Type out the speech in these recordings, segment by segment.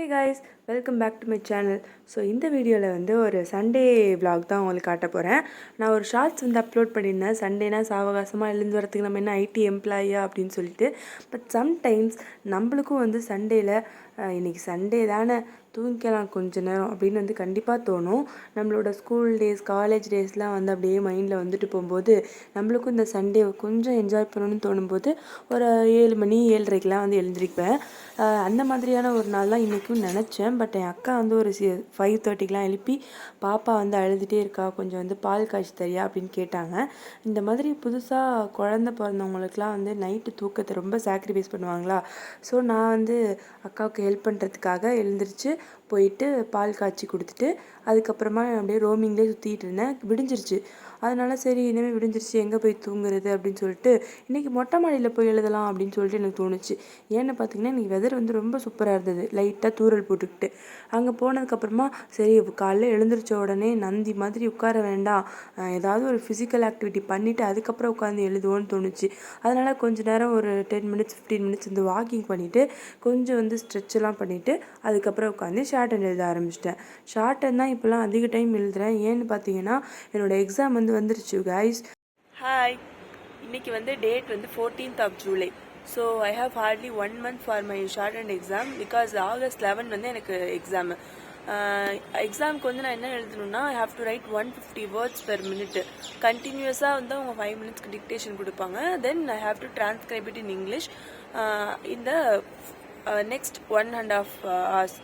guys, welcome back to my channel. So இந்த வீடியோவில் வந்து ஒரு சண்டே vlog தான் உங்களுக்கு காட்ட போகிறேன். நான் ஒரு ஷார்ட்ஸ் வந்து அப்லோட் பண்ணியிருந்தேன். சண்டேனா சாவகாசமாக எழுந்து வரத்துக்கு நம்ம என்ன ஐடி எம்ப்ளாயியா அப்படின்னு சொல்லிட்டு. பட் சம்டைம்ஸ் நம்மளுக்கும் வந்து சண்டேயில் இன்றைக்கி சண்டே தானே தூங்கிக்கலாம் கொஞ்ச நேரம் அப்படின்னு வந்து கண்டிப்பாக தோணும். நம்மளோட ஸ்கூல் டேஸ் காலேஜ் டேஸ்லாம் வந்து அப்படியே மைண்டில் வந்துட்டு போகும்போது நம்மளுக்கும் இந்த சண்டே கொஞ்சம் என்ஜாய் பண்ணணும்னு தோணும்போது ஒரு 7 மணி 7:30க்கெலாம் வந்து எழுந்திருப்பேன். அந்த மாதிரியான ஒரு நாள் தான் இன்றைக்கும் நினச்சேன். பட் என் அக்கா வந்து ஒரு 5:30க்கெலாம் எழுப்பி பாப்பா வந்து அழுதுகிட்டே இருக்கா, கொஞ்சம் வந்து பால் காய்ச்சி தரியா அப்படின்னு கேட்டாங்க. இந்த மாதிரி புதுசாக குழந்த பிறந்தவங்களுக்குலாம் வந்து நைட்டு தூக்கத்தை ரொம்ப சாக்ரிஃபைஸ் பண்ணுவாங்களா. ஸோ நான் வந்து அக்காவுக்கு ஹெல்ப் பண்ணுறதுக்காக எழுந்திரிச்சு போயிட்டு பால் காய்ச்சி கொடுத்துட்டு அதுக்கப்புறமா அப்படியே ரோமிங்லேயே சுற்றிட்டு இருந்தேன். விடிஞ்சிருச்சு. அதனால சரி இனிமேல் விடிஞ்சிருச்சு எங்கே போய் தூங்குறது அப்படின்னு சொல்லிட்டு இன்றைக்கி மொட்டை மாடியில் போய் எழுதலாம் அப்படின்னு சொல்லிட்டு எனக்கு தோணுச்சு. ஏன்னு பார்த்தீங்கன்னா இன்றைக்கி வெதர் வந்து ரொம்ப சூப்பராக இருந்தது. லைட்டாக தூறல் போட்டுக்கிட்டு அங்கே போனதுக்கப்புறமா சரி காலையில் எழுந்திரிச்ச உடனே நந்தி மாதிரி உட்கார வேண்டாம், ஏதாவது ஒரு ஃபிசிக்கல் ஆக்டிவிட்டி பண்ணிவிட்டு அதுக்கப்புறம் உட்காந்து எழுதுவோன்னு தோணுச்சு. அதனால் கொஞ்சம் நேரம் ஒரு 10 மினிட்ஸ் 15 மினிட்ஸ் வந்து வாக்கிங் பண்ணிவிட்டு கொஞ்சம் வந்து ஸ்ட்ரெச்செல்லாம் பண்ணிவிட்டு அதுக்கப்புறம் உட்காந்து ஷார்ட் ஹேண்ட் எழுத ஆரம்பிச்சிட்டேன். ஷார்ட் ஹேண்ட் தான் இப்போலாம் அதிக டைம் எழுதுகிறேன். ஏன்னு பார்த்தீங்கன்னா என்னோடய எக்ஸாம் வந்து வந்துருச்சு கைஸ். ஹாய், இன்றைக்கி வந்து டேட் வந்து 14th of July. So I have hardly 1 month for my shorthand exam. Because August 11 வந்து எனக்கு எக்ஸாமு. எக்ஸாமுக்கு வந்து நான் என்ன எழுதணும்னா I have to write 150 words per minute. கண்டினியூஸாக வந்து அவங்க 5 minutesக்கு டிக்டேஷன் கொடுப்பாங்க. Then I have to transcribe it in English இந்த நெக்ஸ்ட் 1.5 hours.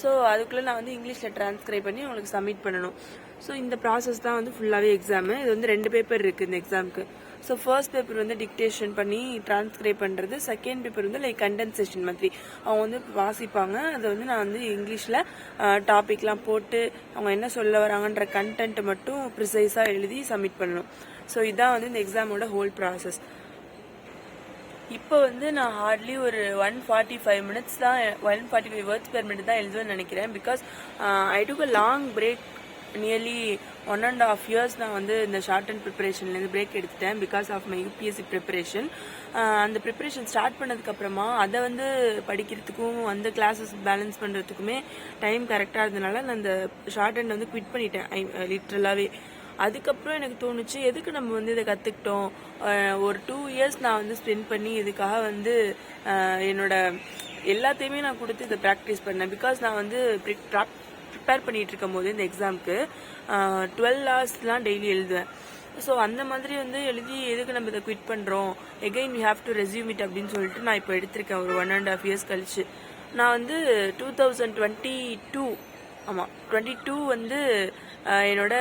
ஸோ அதுக்குள்ளே நான் வந்து இங்கிலீஷில் டிரான்ஸ்கிரைப் பண்ணி உங்களுக்கு சப்மிட் பண்ணணும். ஸோ இந்த ப்ராசஸ் தான் வந்து ஃபுல்லாகவே எக்ஸாமு. இது வந்து 2 பேப்பர் இருக்குது இந்த எக்ஸாமுக்கு. ஸோ ஃபர்ஸ்ட் பேப்பர் வந்து டிக்டேஷன் பண்ணி டிரான்ஸ்கிரைப் பண்ணுறது, செகண்ட் பேப்பர் வந்து லைக் கண்டென்சேஷன் மாதிரி அவங்க வந்து வாசிப்பாங்க. அதை வந்து நான் வந்து இங்கிலீஷில் டாபிக்லாம் போட்டு அவங்க என்ன சொல்ல வராங்கன்ற கண்டென்ட்டை மட்டும் ப்ரிசைஸாக எழுதி சப்மிட் பண்ணணும். ஸோ இதுதான் வந்து இந்த எக்ஸாமோட ஹோல் ப்ராசஸ். இப்போ வந்து நான் ஹார்ட்லி ஒரு 145 minutes தான் 145 words per minute தான் எழுதுவேன்னு நினைக்கிறேன். Because I took a long break, nearly 1.5 years நான் வந்து இந்த ஷார்ட் அண்ட் ப்ரிப்பரேஷன்லேருந்து பிரேக் எடுத்துட்டேன் because of my UPSC preparation. அந்த ப்ரிப்பரேஷன் ஸ்டார்ட் பண்ணதுக்கப்புறமா அதை வந்து படிக்கிறதுக்கும் அந்த கிளாஸஸ் பேலன்ஸ் பண்ணுறதுக்குமே டைம் கரெக்டாக இருந்ததுனால நான் அந்த ஷார்ட் ஹேண்ட் வந்து குவிட் பண்ணிட்டேன் லிட்ரலாகவே. அதுக்கப்புறம் எனக்கு தோணுச்சு எதுக்கு நம்ம வந்து இதை கற்றுக்கிட்டோம், ஒரு 2 years நான் வந்து ஸ்பெண்ட் பண்ணி இதுக்காக வந்து என்னோட எல்லாத்தையுமே நான் கொடுத்து இதை ப்ராக்டிஸ் பண்ணேன். பிகாஸ் நான் வந்து ப்ரிப்பேர் பண்ணிகிட்டு இருக்கும் போது இந்த எக்ஸாமுக்கு 12 hours டெய்லி எழுதுவேன். ஸோ அந்த மாதிரி வந்து எழுதி எதுக்கு நம்ம இதை குவிட் பண்ணுறோம், again we have to resume it அப்படின்னு சொல்லிட்டு நான் இப்போ எடுத்திருக்கேன் ஒரு 1.5 years கழிச்சு. நான் வந்து 2022 ஆமாம் 22 வந்து என்னோட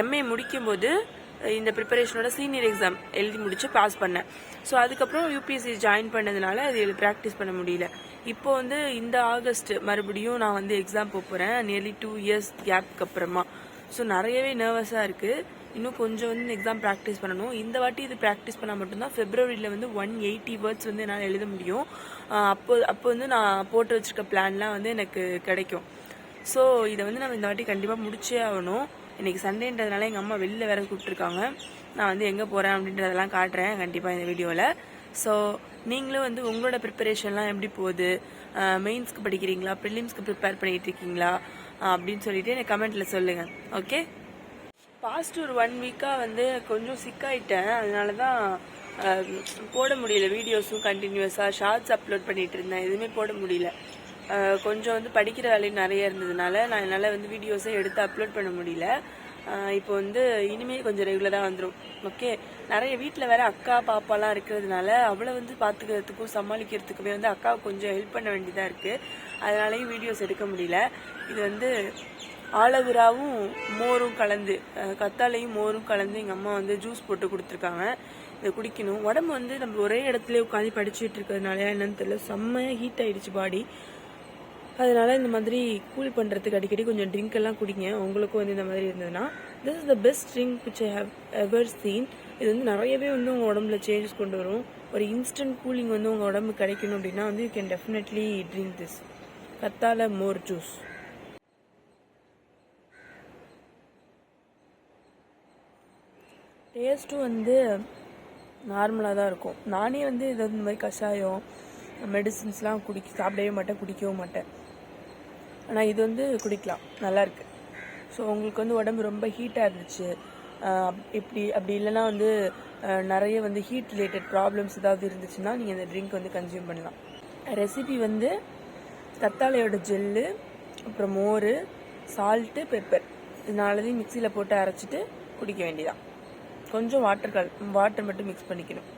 எம்ஏ முடிக்கும்போது இந்த ப்ரிப்பரேஷனோட சீனியர் எக்ஸாம் எழுதி முடிச்சு பாஸ் பண்ணேன். ஸோ அதுக்கப்புறம் யூபிஎஸ்சி ஜாயின் பண்ணதுனால அது ப்ராக்டிஸ் பண்ண முடியல. இப்போ வந்து இந்த ஆகஸ்ட் மறுபடியும் நான் வந்து எக்ஸாம் போகிறேன் நியர்லி 2 years கேப்க்கு அப்புறமா. ஸோ நிறையவே நர்வஸாக இருக்குது. இன்னும் கொஞ்சம் வந்து எக்ஸாம் ப்ராக்டிஸ் பண்ணணும். இந்த வாட்டி இது ப்ராக்டிஸ் பண்ணால் மட்டும்தான் ஃபெப்ரவரியில் வந்து 180 words வந்து என்னால் எழுத முடியும். அப்போ வந்து நான் போட்டு வச்சுருக்க பிளான்லாம் வந்து எனக்கு கிடைக்கும். ஸோ இதை வந்து நம்ம இந்த வாட்டி கண்டிப்பாக முடிச்சே ஆகணும். இன்றைக்கி சண்டேன்றதுனால எங்கள் அம்மா வெளில வேறு கூப்பிட்ருக்காங்க. நான் வந்து எங்கே போகிறேன் அப்படின்றதெல்லாம் காட்டுறேன் கண்டிப்பாக இந்த வீடியோவில். ஸோ நீங்களும் வந்து உங்களோட ப்ரிப்பரேஷன்லாம் எப்படி போகுது, மெயின்ஸ்க்கு படிக்கிறீங்களா, ப்ரிலிம்ஸ்க்கு ப்ரிப்பேர் பண்ணிகிட்ருக்கீங்களா அப்படின்னு சொல்லிட்டு எனக்கு கமெண்ட்டில் சொல்லுங்கள். ஓகே, பாஸ்ட் ஒரு 1 week வந்து கொஞ்சம் சிக்காயிட்டேன். அதனால தான் போட முடியல வீடியோஸும். கண்டினியூஸாக ஷார்ட்ஸ் அப்லோட் பண்ணிகிட்டு இருந்தேன், எதுவுமே போட முடியல. கொஞ்சம் வந்து படிக்கிற வேலையும் நிறைய இருந்ததுனால நான் என்னால் வந்து வீடியோஸை எடுத்து அப்லோட் பண்ண முடியல. இப்போ வந்து இனிமேல் கொஞ்சம் ரெகுலராக வந்துடும். ஓகே, நிறைய வீட்டில் வேறு அக்கா பாப்பாலாம் இருக்கிறதுனால அவளை வந்து பார்த்துக்கிறதுக்கும் சமாளிக்கிறதுக்குமே வந்து அக்காவுக்கு கொஞ்சம் ஹெல்ப் பண்ண வேண்டியதாக இருக்குது. அதனாலேயும் வீடியோஸ் எடுக்க முடியல. இது வந்து ஆலோவேராவும் மோரும் கலந்து, கத்தாழையும் மோரும் கலந்து எங்கள் அம்மா வந்து ஜூஸ் போட்டு கொடுத்துருக்காங்க. இதை குடிக்கணும். உடம்பு வந்து நம்ம ஒரே இடத்துல உட்காந்து படிச்சுட்டு இருக்கிறதுனால என்னன்னு தெரியல, செம்மையாக ஹீட் ஆகிடுச்சு பாடி. அதனால் இந்த மாதிரி கூல் பண்ணுறதுக்கு அடிக்கடி கொஞ்சம் ட்ரிங்க் எல்லாம் குடிங்க. உங்களுக்கும் வந்து இந்த மாதிரி இருந்ததுன்னா this is the best drink which I have ever seen. இது வந்து நிறையவே வந்து உங்கள் உடம்புல சேஞ்சஸ் கொண்டு வரும். ஒரு இன்ஸ்டன்ட் கூலிங் வந்து உங்கள் உடம்பு கிடைக்கணும் அப்படின்னா வந்து you can definitely drink this கத்தாழை மோர் ஜூஸ். டேஸ்ட்டும் வந்து நார்மலாக தான் இருக்கும். நானே வந்து இதை இந்த மாதிரி கஷாயம் மெடிசின்ஸ்லாம் சாப்பிடவே மாட்டேன், குடிக்கவும் மாட்டேன். ஆனால் இது வந்து குடிக்கலாம், நல்லாயிருக்கு. ஸோ உங்களுக்கு வந்து உடம்பு ரொம்ப ஹீட்டாக இருந்துச்சு அப்படி இல்லைன்னா வந்து நிறைய வந்து ஹீட் ரிலேட்டட் ப்ராப்ளம்ஸ் ஏதாவது இருந்துச்சுன்னா நீங்கள் இந்த ட்ரிங்க் வந்து கன்சியூம் பண்ணலாம். ரெசிபி வந்து கத்தாழையோட ஜெல்லு, அப்புறம் மோர், சால்ட்டு, பெப்பர் இது நாளையும் மிக்சியில் போட்டு அரைச்சிட்டு குடிக்க வேண்டியதான். கொஞ்சம் வாட்டர் மட்டும் மிக்ஸ் பண்ணிக்கணும்.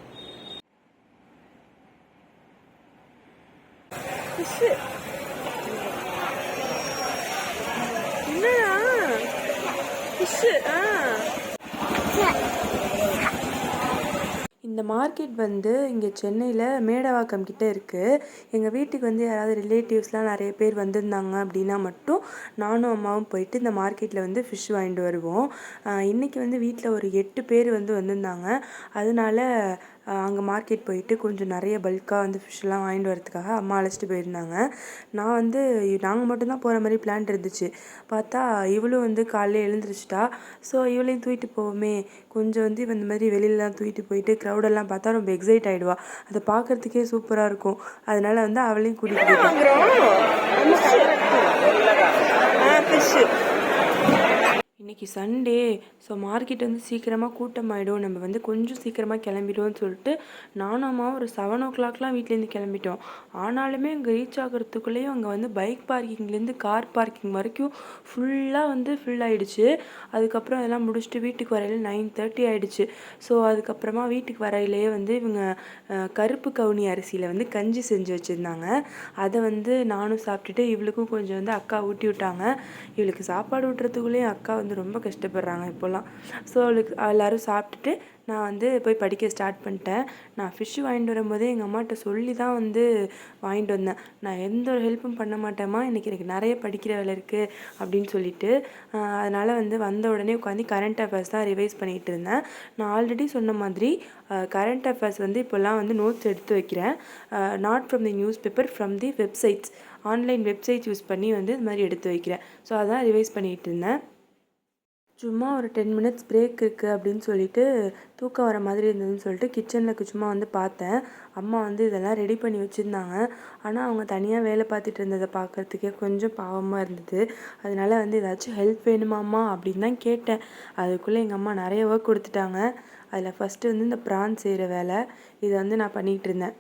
இந்த மார்க்கெட் வந்து இங்கே சென்னையில் மேடவாக்கம் கிட்டே இருக்குது. எங்கள் வீட்டுக்கு வந்து யாராவது ரிலேட்டிவ்ஸ்லாம் நிறைய பேர் வந்திருந்தாங்க அப்படின்னா மட்டும் நானும் அம்மாவும் போயிட்டு இந்த மார்க்கெட்டில் வந்து ஃபிஷ் வாங்கிட்டு வருவோம். இன்றைக்கி வந்து வீட்டில் ஒரு 8 பேர் வந்து வந்திருந்தாங்க. அதனால அங்கே மார்க்கெட் போயிட்டு கொஞ்சம் நிறைய பல்காக வந்து ஃபிஷ்ஷெலாம் வாங்கிட்டு வரதுக்காக அம்மா அழைச்சிட்டு போயிருந்தாங்க. நான் வந்து நாங்கள் மட்டும்தான் போகிற மாதிரி பிளான் இருந்துச்சு. பார்த்தா இவளும் வந்து காலையில் எழுந்திரிச்சிட்டா. ஸோ இவளையும் தூக்கிட்டு போவோமே, கொஞ்சம் வந்து இந்த மாதிரி வெளியிலலாம் தூக்கிட்டு போயிட்டு க்ரௌடெல்லாம் பார்த்தா ரொம்ப எக்ஸைட் ஆகிடுவா. அதை பார்க்குறதுக்கே சூப்பராக இருக்கும். அதனால வந்து அவளையும் கூட்டிகிட்டு இன்றைக்கி சண்டே. ஸோ மார்க்கெட் வந்து சீக்கிரமாக கூட்டமாயிடும், நம்ம வந்து கொஞ்சம் சீக்கிரமாக கிளம்பிடுவோம்னு சொல்லிட்டு நானும் அம்மாவும் ஒரு 7 o'clockலாம் வீட்டிலேருந்து கிளம்பிட்டோம். ஆனாலுமே அங்கே ரீச் ஆகிறதுக்குள்ளேயும் அங்கே வந்து பைக் பார்க்கிங்லேருந்து கார் பார்க்கிங் வரைக்கும் ஃபுல்லாக வந்து ஃபில் ஆகிடுச்சு. அதுக்கப்புறம் அதெல்லாம் முடிச்சுட்டு வீட்டுக்கு வரையில 9:30 ஆகிடுச்சு. ஸோ அதுக்கப்புறமா வீட்டுக்கு வரையிலேயே வந்து இவங்க கருப்பு கவுனி அரிசியில் வந்து கஞ்சி செஞ்சு வச்சுருந்தாங்க. அதை வந்து நானும் சாப்பிட்டுட்டு இவளுக்கும் கொஞ்சம் வந்து அக்கா ஊட்டி விட்டாங்க. இவளுக்கு சாப்பாடு ஊட்டுறதுக்குள்ளேயும் அக்கா வந்து ரொம்ப கஷ்டப்படுறாங்க இப்போல்லாம். ஸோ அவளுக்கு எல்லோரும் சாப்பிட்டுட்டு நான் வந்து போய் படிக்க ஸ்டார்ட் பண்ணிட்டேன். நான் ஃபிஷ்ஷு வாங்கிட்டு வரும்போதே எங்கள் அம்மாட்ட சொல்லி தான் வந்து வாங்கிட்டு வந்தேன். நான் எந்த ஒரு ஹெல்ப்பும் பண்ண மாட்டேம்மா, இன்றைக்கி எனக்கு நிறைய படிக்கிற வேலை இருக்குது அப்படின்னு சொல்லிட்டு. அதனால் வந்து வந்த உடனே உட்காந்து கரண்ட் அஃபேர்ஸ் தான் ரிவைஸ் பண்ணிகிட்டு இருந்தேன். நான் ஆல்ரெடி சொன்ன மாதிரி கரண்ட் அஃபேர்ஸ் வந்து இப்போல்லாம் வந்து நோட்ஸ் எடுத்து வைக்கிறேன். Not from the news paper, from the websites, online website use பண்ணி வந்து இது மாதிரி எடுத்து வைக்கிறேன். ஸோ அதான் ரிவைஸ் பண்ணிகிட்டு இருந்தேன். சும்மா ஒரு 10 minutes பிரேக் இருக்குது அப்படின்னு சொல்லிட்டு தூக்கம் வர மாதிரி இருந்ததுன்னு சொல்லிட்டு கிச்சனில் சும்மா வந்து பார்த்தேன். அம்மா வந்து இதெல்லாம் ரெடி பண்ணி வச்சுருந்தாங்க. ஆனால் அவங்க தனியாக வேலை பார்த்துட்டு இருந்ததை பார்க்குறதுக்கே கொஞ்சம் பாவமாக இருந்தது. அதனால வந்து ஏதாச்சும் ஹெல்ப் வேணுமாம்மா அப்படின்னு தான் கேட்டேன். அதுக்குள்ளே எங்கள் அம்மா நிறைய ஒர்க் கொடுத்துட்டாங்க. அதில் ஃபஸ்ட்டு வந்து இந்த ப்ரான் செய்கிற வேலை, இதை வந்து நான் பண்ணிகிட்டு இருந்தேன்.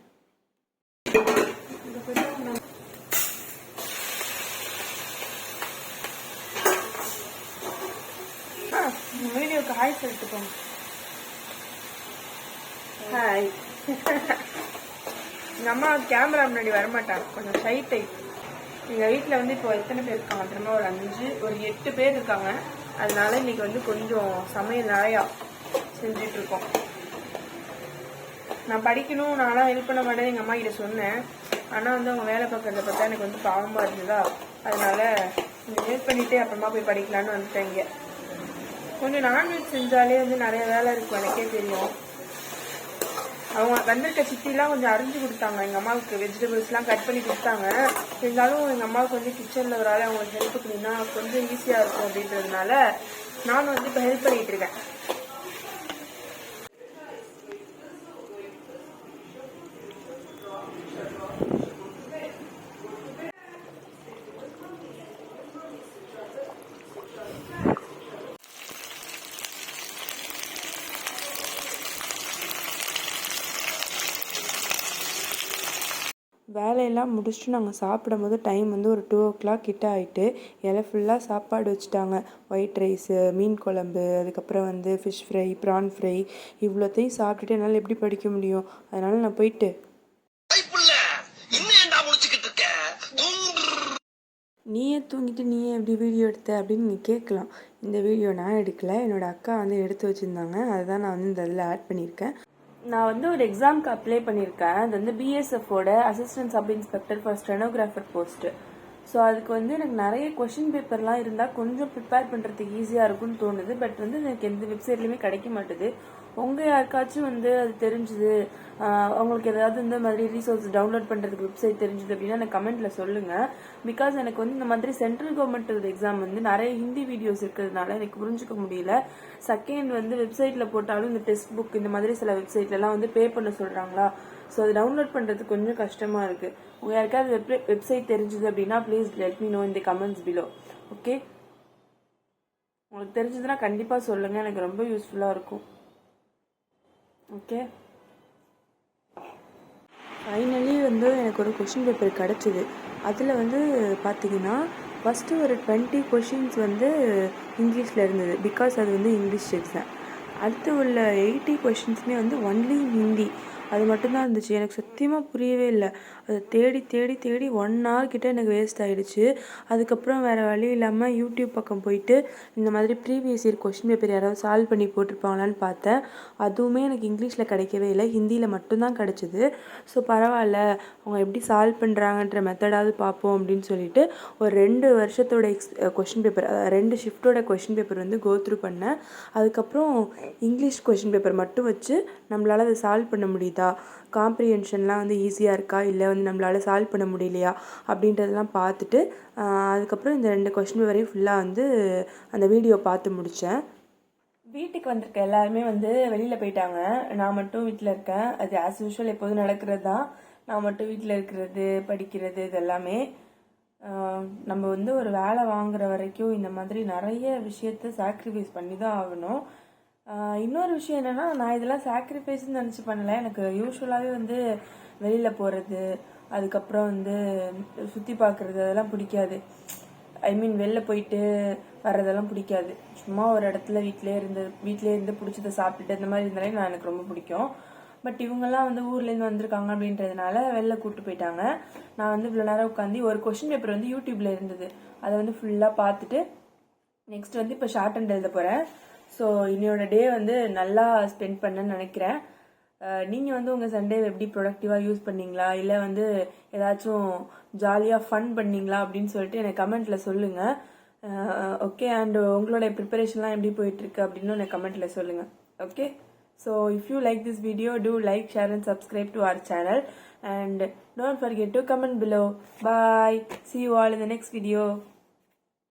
வீடியோக்கு ஹாய் சொல்லிட்டு போங்க. ஹாய். எங்கள் அம்மா கேமரா முன்னாடி வரமாட்டாங்க, கொஞ்சம் ஷை டைப். எங்கள் வீட்டில் வந்து இப்போ எத்தனை பேர் இருக்காங்க திரும்ப ஒரு 8 பேர் இருக்காங்க. அதனால இன்னைக்கு வந்து கொஞ்சம் சமையல் நிறையா செஞ்சிட்ருக்கோம். நான் படிக்கணும், நான்லாம் ஹெல்ப் பண்ண மாட்டேன்னு எங்கள் அம்மா கிட்ட சொன்னேன். ஆனால் வந்து அவங்க வேலை பார்க்குறத பார்த்தா எனக்கு வந்து பாவமாக இருந்ததா, அதனால கொஞ்சம் ஹெல்ப் பண்ணிவிட்டு அப்புறமா போய் படிக்கலான்னு வந்துட்டேங்க. கொஞ்சம் நான்வெஜ் செஞ்சாலே வந்து நிறைய வேலை இருக்கும், எனக்கே தெரியும். அவங்க வந்திருக்க சித்திலாம் கொஞ்சம் அரிஞ்சு கொடுத்தாங்க எங்கள் அம்மாவுக்கு, வெஜிடபிள்ஸ்லாம் கட் பண்ணி கொடுத்தாங்க. இருந்தாலும் எங்கள் அம்மாவுக்கு வந்து கிச்சனில் ஒரு ஆள் அவங்களுக்கு ஹெல்ப் பண்ணினா கொஞ்சம் ஈஸியாக இருக்கும் அப்படின்றதுனால நானும் வந்து இப்போ ஹெல்ப் பண்ணிகிட்டு இருக்கேன். வேலையெல்லாம் முடிச்சுட்டு நாங்கள் சாப்பிடும்போது டைம் வந்து ஒரு 2 o'clock கிட்ட ஆகிட்டு, இலை ஃபுல்லாக சாப்பாடு வச்சுட்டாங்க. ஒயிட் ரைஸு, மீன் குழம்பு, அதுக்கப்புறம் வந்து ஃபிஷ் ஃப்ரை, ப்ரான் ஃப்ரை, இவ்வளோத்தையும் சாப்பிட்டுட்டு என்னால் எப்படி படிக்க முடியும்? அதனால நான் போயிட்டு நீயே தூங்கிட்டு நீயே எப்படி வீடியோ எடுத்த அப்படின்னு நீ கேட்கலாம். இந்த வீடியோ நான் எடுக்கலை, என்னோடய அக்கா வந்து எடுத்து வச்சுருந்தாங்க. அதுதான் நான் வந்து இந்த இதில் ஆட் பண்ணியிருக்கேன். நான் வந்து ஒரு எக்ஸாமுக்கு அப்ளை பண்ணியிருக்கேன். அது வந்து பிஎஸ்எஃபோட assistant sub inspector for stenographer post. So அதுக்கு வந்து எனக்கு நிறைய கொஷின் பேப்பர்லாம் இருந்தால் கொஞ்சம் ப்ரிப்பேர் பண்ணுறதுக்கு ஈஸியாக இருக்கும்னு தோணுது. பட் வந்து எனக்கு எந்த வெப்சைட்லையுமே கிடைக்க மாட்டுது. உங்கள் யாருக்காச்சும் வந்து அது தெரிஞ்சுது, அவங்களுக்கு ஏதாவது இந்த மாதிரி ரீசோர்ஸ் டவுன்லோட் பண்ணுறதுக்கு வெப்சைட் தெரிஞ்சுது அப்படின்னா எனக்கு கமெண்ட்டில் சொல்லுங்கள். பிகாஸ் எனக்கு வந்து இந்த மாதிரி சென்ட்ரல் கவர்மெண்ட் எக்ஸாம் வந்து நிறைய ஹிந்தி வீடியோஸ் இருக்கிறதுனால எனக்கு புரிஞ்சுக்க முடியல. செகண்ட் வந்து வெப்சைட்டில் போட்டாலும் இந்த டெக்ஸ்ட் புக் இந்த மாதிரி சில வெப்சைட்லலாம் வந்து பே பண்ண சொல்கிறாங்களா, ஸோ அது டவுன்லோட் பண்ணுறதுக்கு கொஞ்சம் கஷ்டமாக இருக்குது. உங்கள் யாருக்காவது வெப்சைட் தெரிஞ்சுது அப்படின்னா ப்ளீஸ் லெட் மீ நோ இந்த கமெண்ட்ஸ் பிலோ. ஓகே, உங்களுக்கு தெரிஞ்சதுன்னா கண்டிப்பாக சொல்லுங்கள், எனக்கு ரொம்ப யூஸ்ஃபுல்லாக இருக்கும். ஓகே, ஃபைனலி வந்து எனக்கு ஒரு கொஷின் பேப்பர் கிடச்சிது. அதில் வந்து பார்த்திங்கன்னா ஃபஸ்ட்டு ஒரு 20 கொஷின்ஸ் வந்து இங்கிலீஷில் இருந்தது, பிகாஸ் அது வந்து இங்கிலீஷ் எக்ஸாம். அடுத்து உள்ள 80 கொஷின்ஸுமே வந்து ஒன்லி ஹிந்தி, அது மட்டும்தான் இருந்துச்சு. எனக்கு சத்தியமாக புரியவே இல்லை. அதை தேடி தேடி தேடி 1 hour கிட்டே எனக்கு வேஸ்ட் ஆகிடுச்சு. அதுக்கப்புறம் வேறு வழி இல்லாமல் யூடியூப் பக்கம் போயிட்டு இந்த மாதிரி ப்ரீவியஸ் இயர் கொஷின் பேப்பர் யாராவது சால்வ் பண்ணி போட்டிருப்பாங்களான்னு பார்த்தேன். அதுவுமே எனக்கு இங்கிலீஷில் கிடைக்கவே இல்லை, ஹிந்தியில் மட்டும்தான் கிடச்சிது. ஸோ பரவாயில்ல, அவங்க எப்படி சால்வ் பண்ணுறாங்கன்ற மெத்தடாவது பார்ப்போம் அப்படின்னு சொல்லிட்டு ஒரு 2 வருஷத்தோட கொஷின் பேப்பர், 2 ஷிஃப்ட்டோட கொஷின் பேப்பர் வந்து கோத்ரூ பண்ணேன். அதுக்கப்புறம் இங்கிலீஷ் கொஷின் பேப்பர் மட்டும் வச்சு நம்மளால் அதை சால்வ் பண்ண முடியுதா, காம்ப்ரிஹென்ஷன்லாம் வந்து ஈஸியாக இருக்கா, இல்லை வந்து நம்மளால் சால்வ் பண்ண முடியலையா அப்படின்றதெல்லாம் பார்த்துட்டு அதுக்கப்புறம் இந்த 2 கொஷின் பேப்பரையும் ஃபுல்லாக வந்து அந்த வீடியோ பார்த்து முடித்தேன். வீட்டுக்கு வந்திருக்க எல்லாருமே வந்து வெளியில் போயிட்டாங்க, நான் மட்டும் வீட்டில் இருக்கேன். அது ஆஸ் யூஷுவல் எப்போதும் நடக்கிறது தான். நான் மட்டும் வீட்டில் இருக்கிறது, படிக்கிறது, இது எல்லாமே. நம்ம வந்து ஒரு வேலை வாங்குற வரைக்கும் இந்த மாதிரி நிறைய விஷயத்த சாக்ரிஃபைஸ் பண்ணி தான் ஆகணும். இன்னொரு விஷயம் என்னென்னா, நான் இதெல்லாம் சாக்ரிஃபைஸ்ன்னு நினச்சி பண்ணலை. எனக்கு யூஸ்வலாகவே வந்து வெளியில் போகிறது, அதுக்கப்புறம் வந்து சுற்றி பார்க்குறது அதெல்லாம் பிடிக்காது. ஐ மீன் வெளில போயிட்டு வர்றதெல்லாம் பிடிக்காது. சும்மா ஒரு இடத்துல வீட்டிலே இருந்து பிடிச்சதை சாப்பிட்டுட்டு இந்த மாதிரி இருந்தாலே எனக்கு ரொம்ப பிடிக்கும். பட் இவங்கெல்லாம் வந்து ஊர்லேருந்து வந்திருக்காங்க அப்படின்றதுனால வெளில கூப்பிட்டு போயிட்டாங்க. நான் வந்து இவ்வளோ நேரம் உட்காந்து ஒரு கொஷின் பேப்பர் வந்து யூடியூப்பில் இருந்தது, அதை வந்து ஃபுல்லாக பார்த்துட்டு நெக்ஸ்ட் வந்து இப்போ ஷார்ட் அண்ட் எழுத போகிறேன். ஸோ இன்னையோட டே வந்து நல்லா ஸ்பெண்ட் பண்ணேன்னு நினைக்கிறேன். நீங்கள் வந்து உங்கள் சண்டேவை எப்படி ப்ரொடக்டிவாக யூஸ் பண்ணீங்களா, இல்லை வந்து ஏதாச்சும் ஜாலியாக ஃபன் பண்ணீங்களா அப்படின்னு சொல்லிட்டு எனக்கு கமெண்ட்டில் சொல்லுங்கள். ஓகே, அண்ட் உங்களோட ப்ரிப்பரேஷன்லாம் எப்படி போயிட்டுருக்கு அப்படின்னு எனக்கு கமெண்ட்டில் சொல்லுங்கள். Okay, so if you like this video, do like, share and subscribe to our channel, and don't forget to comment below. Bye, see you all in the next video.